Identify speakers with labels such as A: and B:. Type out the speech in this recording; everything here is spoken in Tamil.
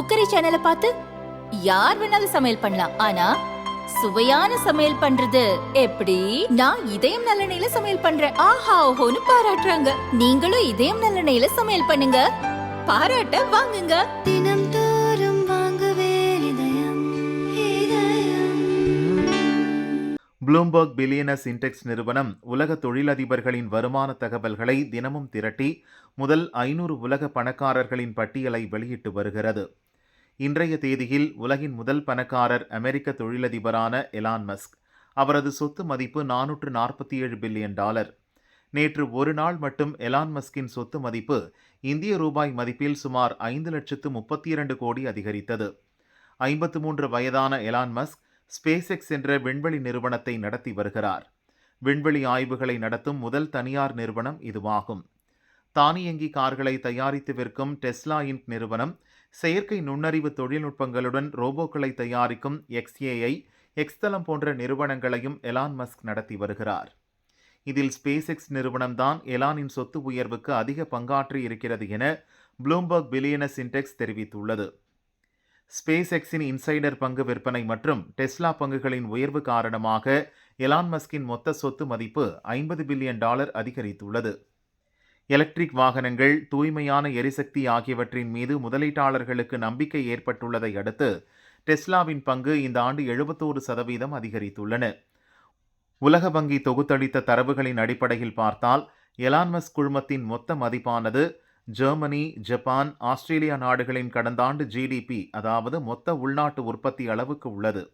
A: குக்கரி சேனலை பார்த்து யார் வேணாலும் சமையல் பண்ணலாம். ஆனா சுவையான சமையல் பண்றது எப்படி? நான் இதயம் நல்லெண்ணெயில சமையல் பண்றேன். ஆஹா ஓஹோன்னு பாராட்டுறாங்க. நீங்களும் இதயம் நல்லெண்ணெயில சமையல் பண்ணுங்க, பாராட்ட வாங்குங்க.
B: தினம் தோறும் வாங்குவே இதயம் இதயம்.
C: ப்ளூம்பர்க் பில்லியனர்ஸ் இண்டெக்ஸ் நிறுவனம் உலக தொழிலதிபர்களின் வருமான தகவல்களை தினமும் திரட்டி முதல் 500 உலக பணக்காரர்களின் பட்டியலை வெளியிட்டு வருகிறது. இன்றைய தேதியில் உலகின் முதல் பணக்காரர் அமெரிக்க தொழிலதிபரான எலான் மஸ்க். அவரது சொத்து மதிப்பு $447 பில்லியன். நேற்று ஒரு நாள் மட்டும் எலான் மஸ்கின் சொத்து மதிப்பு இந்திய ரூபாய் மதிப்பில் சுமார் 5,32 கோடி அதிகரித்தது. 53 வயதான எலான் மஸ்க் ஸ்பேஸ் எக்ஸ் என்ற விண்வெளி நிறுவனத்தை நடத்தி வருகிறார். விண்வெளி ஆய்வுகளை நடத்தும் முதல் தனியார் நிறுவனம் இதுவாகும். தானியங்கி கார்களை தயாரித்து விற்கும் டெஸ்லா இன்க் நிறுவனம் செயற்கை நுண்ணறிவு தொழில்நுட்பங்களுடன் ரோபோக்களை தயாரிக்கும் XAI, எக்ஸ்தலம் போன்ற நிறுவனங்களையும் எலான் மஸ்க் நடத்தி வருகிறார். இதில் ஸ்பேஸ் எக்ஸ் நிறுவனம்தான் எலானின் சொத்து உயர்வுக்கு அதிக பங்காற்றி இருக்கிறது என ப்ளூம்பர்க் பில்லியனர்ஸ் இண்டெக்ஸ் தெரிவித்துள்ளது. ஸ்பேஸ் எக்ஸின் இன்சைடர் பங்கு விற்பனை மற்றும் டெஸ்லா பங்குகளின் உயர்வு காரணமாக எலான் மஸ்கின் மொத்த சொத்து மதிப்பு $50 பில்லியன் அதிகரித்துள்ளது. எலக்ட்ரிக் வாகனங்கள், தூய்மையான எரிசக்தி ஆகியவற்றின் மீது முதலீட்டாளர்களுக்கு நம்பிக்கை ஏற்பட்டுள்ளதை அடுத்து டெஸ்லாவின் பங்கு இந்த ஆண்டு 71% அதிகரித்துள்ளன. உலக வங்கி தொகுத்தளித்த தரவுகளின் அடிப்படையில் பார்த்தால் எலான் மஸ்க் குழுமத்தின் மொத்த மதிப்பானது ஜெர்மனி, ஜப்பான், ஆஸ்திரேலியா நாடுகளின் கடந்த ஆண்டு GDP, அதாவது மொத்த உள்நாட்டு உற்பத்தி அளவுக்கு உள்ளது.